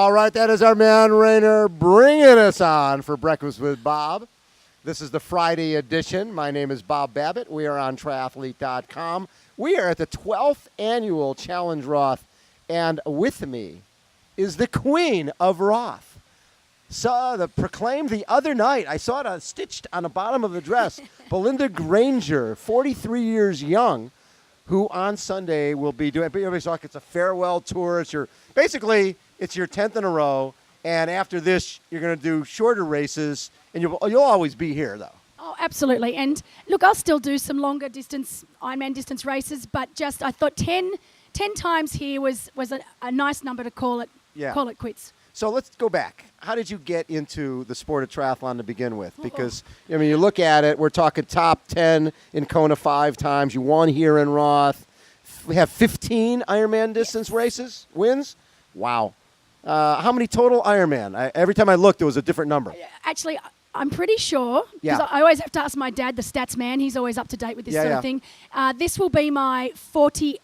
All right, that is our man Rainer bringing us on for Breakfast with Bob. This is the Friday edition. My name is Bob Babbitt. We are on triathlete.com. We are at the 12th annual Challenge Roth, and with me is the queen of Roth. Saw the proclaimed the other night. I saw it stitched on the bottom of the dress. Belinda Granger, 43 years young, who on Sunday will be doing. Everybody's talking. It's a farewell tour. It's your 10th in a row, and after this, you're going to do shorter races, and you'll always be here, though. Oh, absolutely. And look, I'll still do some longer distance Ironman distance races, but I thought 10 times here was a nice number to call it quits. So let's go back. How did you get into the sport of triathlon to begin with? Because, you look at it, we're talking top 10 in Kona 5 times. You won here in Roth. We have 15 Ironman distance races, wins. Wow. How many total Ironman? Every time I looked, it was a different number. Actually, I'm pretty sure, because I always have to ask my dad, the stats man. He's always up to date with this sort of thing. This will be my 48th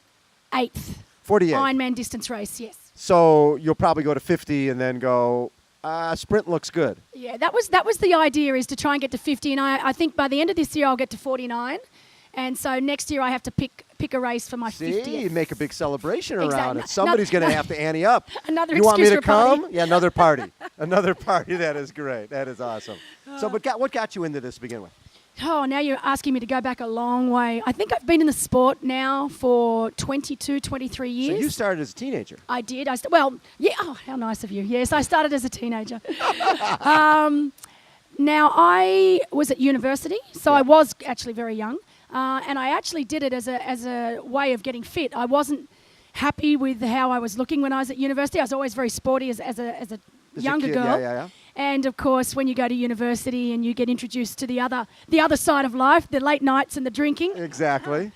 Ironman distance race, yes. So you'll probably go to 50 and then go, sprint looks good. Yeah, that was the idea, is to try and get to 50. And I think by the end of this year, I'll get to 49. And so next year I have to pick a race for my 50th. You make a big celebration around Exactly. it. Somebody's going to have to ante up. Another you want me to come? party. Yeah, another party. Another party. That is great. That is awesome. So, but what got you into this to begin with? Oh, now you're asking me to go back a long way. I think I've been in the sport now for 22, 23 years. So you started as a teenager. I did. Oh, how nice of you. Yes, I started as a teenager. Now, I was at university, so I was actually very young. And I actually did it as a way of getting fit. I wasn't happy with how I was looking when I was at university. I was always very sporty as a younger girl. Yeah. And of course, when you go to university and you get introduced to the other side of life, the late nights and the drinking. Exactly.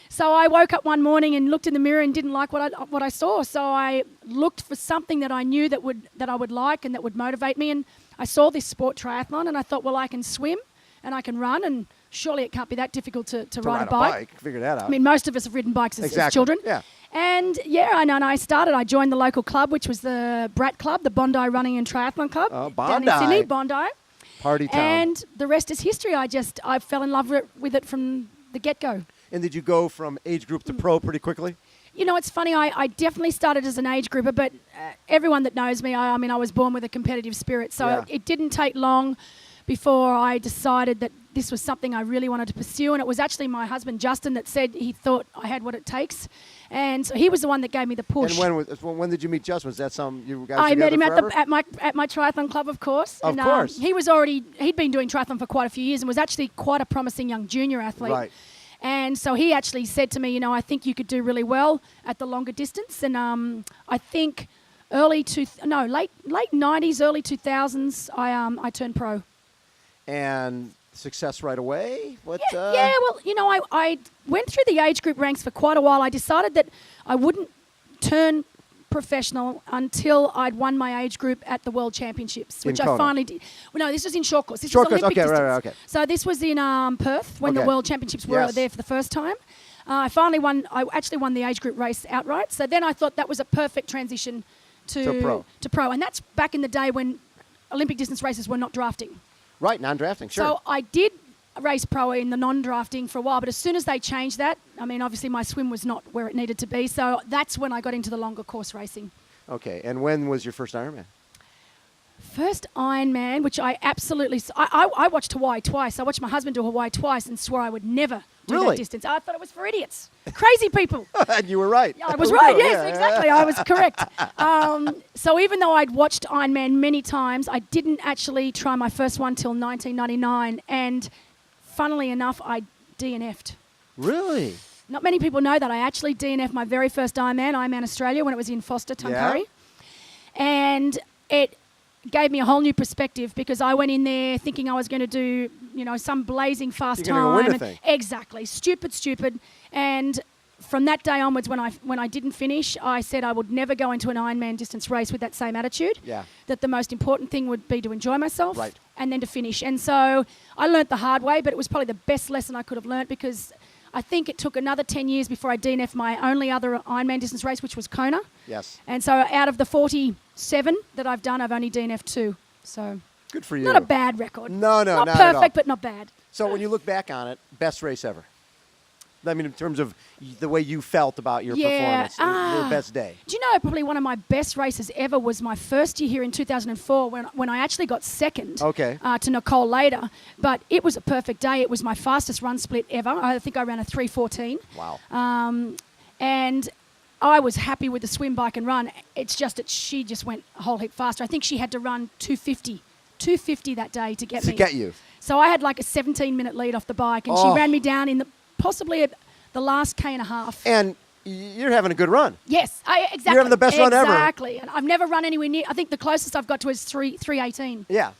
So I woke up one morning and looked in the mirror and didn't like what I saw. So I looked for something that I knew that I would like and that would motivate me. And I saw this sport, triathlon, and I thought, well, I can swim and I can run, and surely it can't be that difficult to ride a bike. Figure that out. I mean, most of us have ridden bikes as children. Yeah. And I joined the local club, which was the Brat Club, the Bondi Running and Triathlon Club. Oh, Bondi. Down in Sydney, Bondi. Party town. And the rest is history. I fell in love with it from the get-go. And did you go from age group to pro pretty quickly? It's funny. I definitely started as an age grouper, but everyone that knows me, I was born with a competitive spirit. So it didn't take long before I decided that this was something I really wanted to pursue. And it was actually my husband, Justin, that said he thought I had what it takes. And so he was the one that gave me the push. And when did you meet Justin? Was that something you guys I met him forever? at my triathlon club, of course. Of course. He'd been doing triathlon for quite a few years and was actually quite a promising young junior athlete. Right. And so he actually said to me, I think you could do really well at the longer distance. And I think late 90s, early 2000s, I turned pro. And success right away? I went through the age group ranks for quite a while. I decided that I wouldn't turn professional until I'd won my age group at the World Championships, which I finally did. Well, no, this was in short course. This was Olympic distance. Right. So this was in Perth when the World Championships were there for the first time. I actually won the age group race outright. So then I thought that was a perfect transition to pro. And that's back in the day when Olympic distance races were not drafting. Right, non-drafting, sure. So I did race pro in the non-drafting for a while, but as soon as they changed that, obviously my swim was not where it needed to be, so that's when I got into the longer course racing. Okay, and when was your first Ironman? First Ironman, which I absolutely... I watched Hawaii twice. I watched my husband do Hawaii twice and swore I would never do that distance. I thought it was for idiots. Crazy people. And you were right. I was right, yes, exactly. I was correct. So even though I'd watched Ironman many times, I didn't actually try my first one till 1999. And funnily enough, I DNF'd. Really? Not many people know that. I actually DNF'd my very first Ironman Australia, when it was in Foster, Tuncurry. Yeah. And it gave me a whole new perspective, because I went in there thinking I was going to do, some blazing fast time. You're going to win a thing. Exactly. Stupid. And from that day onwards, when I didn't finish, I said I would never go into an Ironman distance race with that same attitude. Yeah. That the most important thing would be to enjoy myself. Right. And then to finish. And so I learnt the hard way, but it was probably the best lesson I could have learnt, because I think it took another 10 years before I DNF'd my only other Ironman distance race, which was Kona. Yes. And so out of the 47 that I've done, I've only DNF'd 2. So good for you. not a bad record. No, not at all. perfect, but not bad. So when you look back on it, best race ever. I mean, in terms of the way you felt about your performance, your best day. Do you know, probably one of my best races ever was my first year here in 2004 when I actually got second to Nicole later. But it was a perfect day. It was my fastest run split ever. I think I ran a 3:14. Wow. And I was happy with the swim, bike, and run. It's just that she just went a whole heap faster. I think she had to run 250 that day to get me. To get you. So I had like a 17-minute lead off the bike, and she ran me down in possibly the last K and a half. And you're having a good run. Yes, exactly. You're having the best run ever. Exactly. And I've never run anywhere near. I think the closest I've got to is 3:18. Yeah.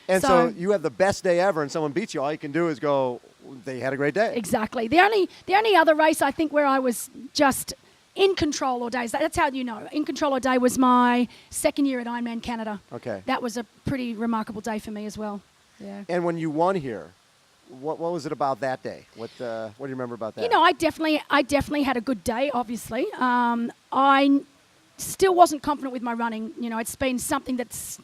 And so you have the best day ever, and someone beats you. All you can do is go, they had a great day. Exactly. The only other race I think where I was just in control all day, that's how you know. In control all day was my second year at Ironman Canada. Okay. That was a pretty remarkable day for me as well. Yeah. And when you won here, what was it about that day? What do you remember about that? You know, I definitely had a good day, obviously. I still wasn't confident with my running. You know, it's been something that's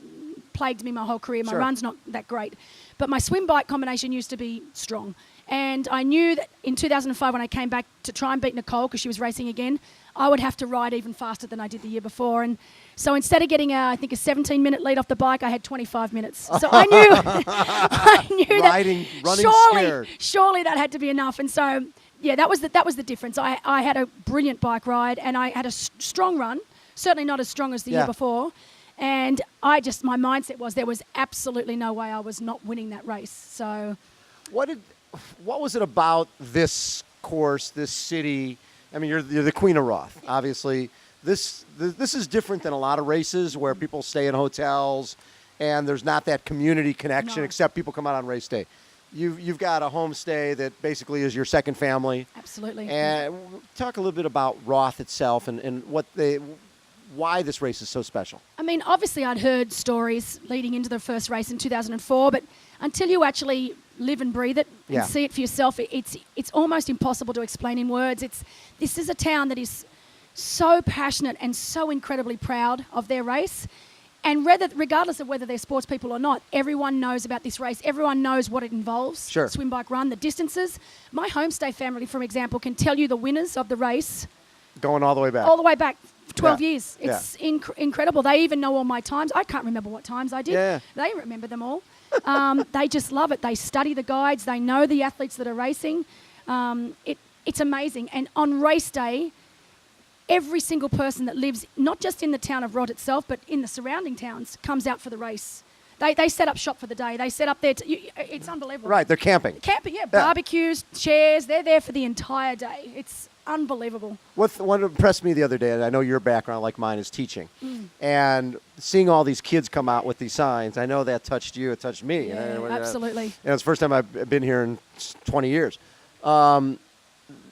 plagued me my whole career. My run's not that great. But my swim-bike combination used to be strong. And I knew that in 2005 when I came back to try and beat Nicole because she was racing again, I would have to ride even faster than I did the year before. And so instead of getting a 17-minute lead off the bike, I had 25 minutes. So I knew running surely that had to be enough. And so, yeah, that was the difference. I had a brilliant bike ride and I had a strong run, certainly not as strong as the year before. And my mindset was there was absolutely no way I was not winning that race. So what was it about this course, this city? I mean, you're the queen of Roth, obviously. This is different than a lot of races where people stay in hotels and there's not that community connection except people come out on race day. You've got a homestay that basically is your second family. Absolutely. And talk a little bit about Roth itself and why this race is so special. I mean, obviously I'd heard stories leading into the first race in 2004, but until you actually live and breathe it and see it for yourself, it's almost impossible to explain in words. This is a town that is so passionate and so incredibly proud of their race. And regardless of whether they're sports people or not, everyone knows about this race. Everyone knows what it involves. Sure. Swim, bike, run, the distances. My homestay family, for example, can tell you the winners of the race. Going all the way back. All the way back. 12 years. It's incredible. They even know all my times. I can't remember what times I did. Yeah. They remember them all. They just love it. They study the guides. They know the athletes that are racing. It's amazing. And on race day, every single person that lives not just in the town of Roth itself, but in the surrounding towns comes out for the race. They set up shop for the day. They set up there. It's unbelievable. Right, they're camping. Camping, barbecues, chairs. They're there for the entire day. It's unbelievable. What impressed me the other day, and I know your background, like mine, is teaching. And seeing all these kids come out with these signs, I know that touched you. It touched me. Yeah, absolutely. And it's the first time I've been here in 20 years.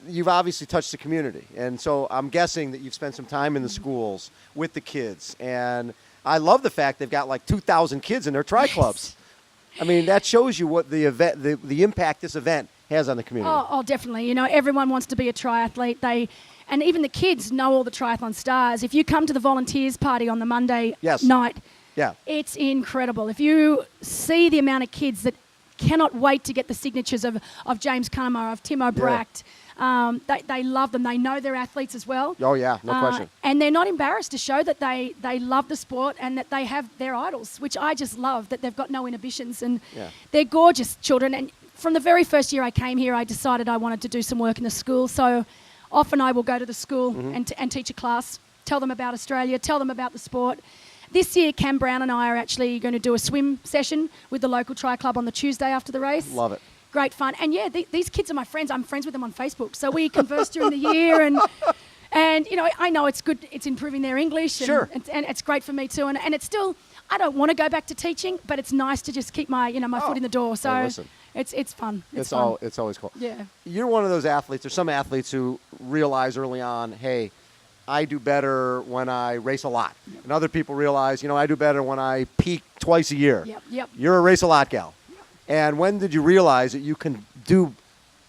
You've obviously touched the community. And so I'm guessing that you've spent some time in the schools with the kids. And I love the fact they've got like 2,000 kids in their tri clubs. I mean, that shows you what the event, the impact this event has on the community. Oh, definitely. You know, everyone wants to be a triathlete. And even the kids know all the triathlon stars. If you come to the volunteers party on the Monday night, it's incredible. If you see the amount of kids that cannot wait to get the signatures of James Cunnama, of Timo Bracht, they love them. They know they're athletes as well. Oh, yeah, no question. And they're not embarrassed to show that they love the sport and that they have their idols, which I just love, that they've got no inhibitions. And they're gorgeous children. And from the very first year I came here, I decided I wanted to do some work in the school. So often I will go to the school and teach a class, tell them about Australia, tell them about the sport. This year, Cam Brown and I are actually going to do a swim session with the local tri club on the Tuesday after the race. Love it. Great fun. And these kids are my friends. I'm friends with them on Facebook. So we converse during the year and you know, I know it's good. It's improving their English. And, and it's great for me too. And it's still, I don't want to go back to teaching, but it's nice to just keep my foot in the door. So it's fun. It's fun. It's always cool. Yeah. You're one of those athletes. There's some athletes who realize early on, hey, I do better when I race a lot. And other people realize, I do better when I peak twice a year. Yep. You're a race a lot gal. And when did you realize that you can do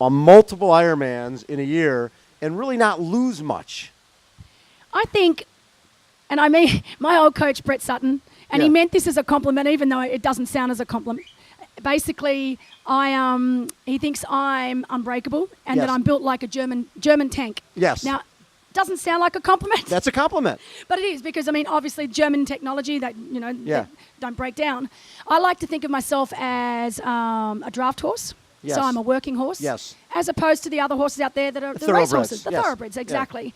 on multiple Ironmans in a year and really not lose much? I think, and I mean, my old coach, Brett Sutton, and he meant this as a compliment, even though it doesn't sound as a compliment. Basically, he thinks I'm unbreakable and that I'm built like a German tank. Yes. Now, doesn't sound like a compliment. That's a compliment. But it is, because, I mean, obviously German technology that, that don't break down. I like to think of myself as a draft horse. Yes. So I'm a working horse. Yes. As opposed to the other horses out there that are the race horses. The thoroughbreds, exactly.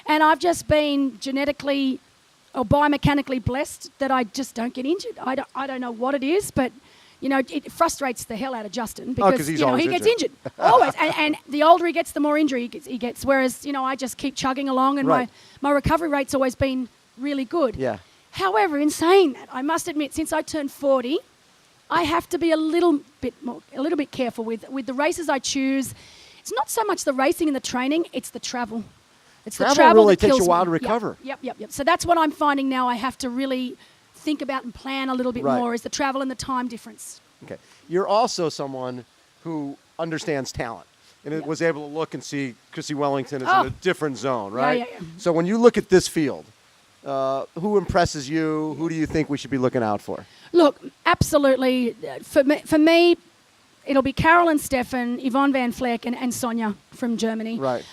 Yeah. And I've just been genetically or biomechanically blessed that I just don't get injured. I don't know what it is, but... it frustrates the hell out of Justin because he gets injured always, and the older he gets, the more injury he gets. Whereas I just keep chugging along, and my recovery rate's always been really good. Yeah. However, in saying that, I must admit, since I turned 40, I have to be a little bit careful with the races I choose. It's not so much the racing and the training; it's the travel. It's the travel really that kills takes you a while me. to recover. Yep. So that's what I'm finding now. I have to really think about and plan a little bit more, is the travel and the time difference. Okay. You're also someone who understands talent and it was able to look and see Chrissie Wellington is in a different zone, right? Yeah. So when you look at this field, who impresses you? Who do you think we should be looking out for? Look, absolutely. For me, it'll be Carolyn Steffen, Yvonne Van Vleck, and Sonia from Germany. Right.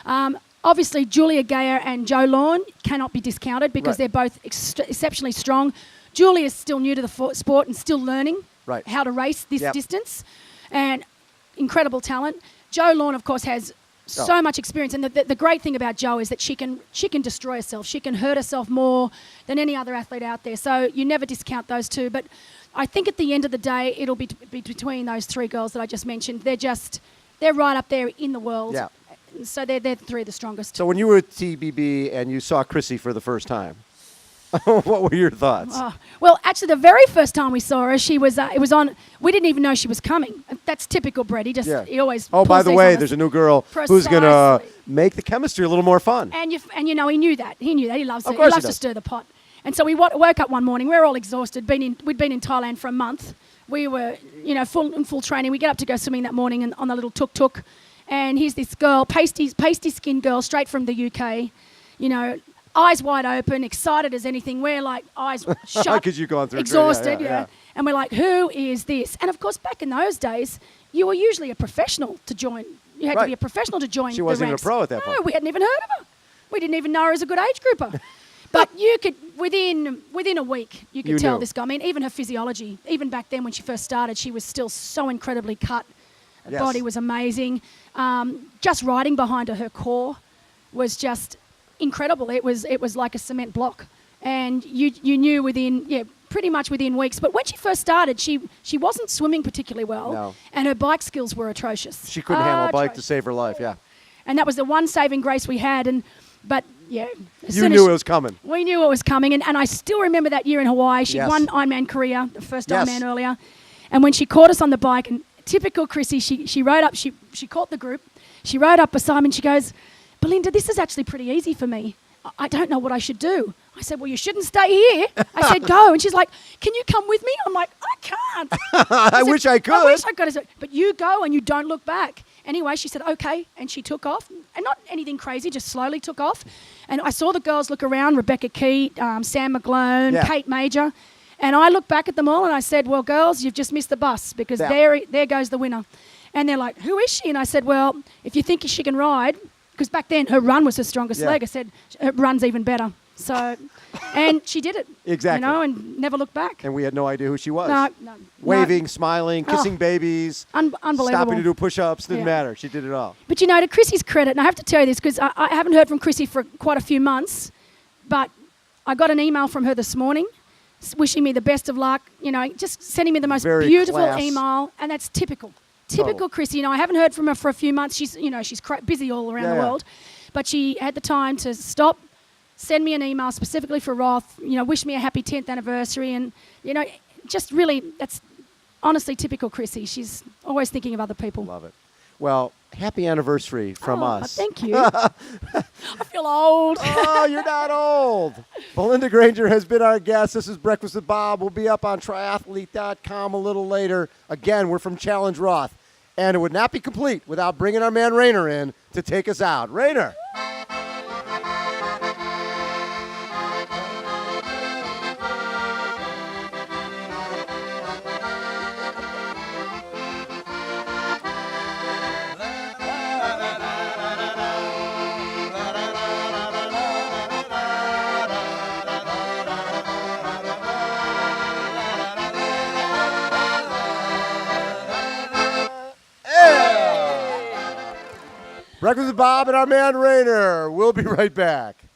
Obviously, Julia Geyer and Jo Lawn cannot be discounted because they're both exceptionally strong. Julia is still new to the sport and still learning how to race this distance, and incredible talent. Jo Lawn, of course, has so much experience, and the great thing about Jo is that she can destroy herself. She can hurt herself more than any other athlete out there. So you never discount those two. But I think at the end of the day, it'll be between those three girls that I just mentioned. They're right up there in the world. Yeah. So they're three of the strongest. So when you were at TBB and you saw Chrissie for the first time, what were your thoughts? Well, actually, the very first time we saw her, she was. It was on. We didn't even know she was coming. That's typical Brett. He always. Oh, by the way, there's a new girl who's gonna make the chemistry a little more fun. And he knew that. He knew that. He loves it. He loves to stir the pot. And so we woke up one morning. We were all exhausted. We'd been in Thailand for a month. We were, full training. We get up to go swimming that morning on the little tuk-tuk. And here's this girl, pasty skinned girl, straight from the UK, eyes wide open, excited as anything. We're like eyes shut, because you've gone through exhausted, and we're like, who is this? And of course, back in those days, you were usually a professional to join. You had to be a professional to join. She wasn't even a pro at that point. No, we hadn't even heard of her. We didn't even know her as a good age grouper. But you could, within a week, you could tell this guy. I mean, even her physiology, even back then when she first started, she was still so incredibly cut. Her body was amazing. Just riding behind her core was just incredible. It was like a cement block. And you knew pretty much within weeks. But when she first started, she wasn't swimming particularly well, and her bike skills were atrocious. She couldn't handle a bike to save her life, And that was the one saving grace we had. But you knew it was coming. We knew it was coming. And I still remember that year in Hawaii. She won Ironman Korea, the first Ironman earlier. And when she caught us on the bike, and typical Chrissie, she rode up, she caught the group. She rode up beside me and she goes, Belinda, this is actually pretty easy for me. I don't know what I should do. I said, well, you shouldn't stay here. I said, go. And she's like, can you come with me? I'm like, I can't. I wish I could. I wish I could. But you go and you don't look back. Anyway, she said, okay. And she took off. And not anything crazy, just slowly took off. And I saw the girls look around, Rebecca Keat, Sam McGlone, Kate Major. And I looked back at them all and I said, well, girls, you've just missed the bus because there goes the winner. And they're like, who is she? And I said, well, if you think she can ride, because back then her run was her strongest leg. I said, her run's even better. So, and she did it. Exactly. And never looked back. And we had no idea who she was. No. Waving, smiling, kissing babies. Unbelievable. Stopping to do push-ups. Didn't matter. She did it all. But, to Chrissie's credit, and I have to tell you this because I haven't heard from Chrissie for quite a few months, but I got an email from her this morning wishing me the best of luck, just sending me the most beautiful email, and that's typical. Typical Chrissie. I haven't heard from her for a few months. She's, she's busy all around the world, but she had the time to stop, send me an email specifically for Roth, wish me a happy 10th anniversary, and, just really, that's honestly typical Chrissie. She's always thinking of other people. Love it. Well, happy anniversary from us. Thank you. I feel old. Oh, you're not old. Belinda Granger has been our guest. This is Breakfast with Bob. We'll be up on triathlete.com a little later. Again, we're from Challenge Roth. And it would not be complete without bringing our man Rainer in to take us out. Rainer. Breakfast with Bob and our man Rainer. We'll be right back.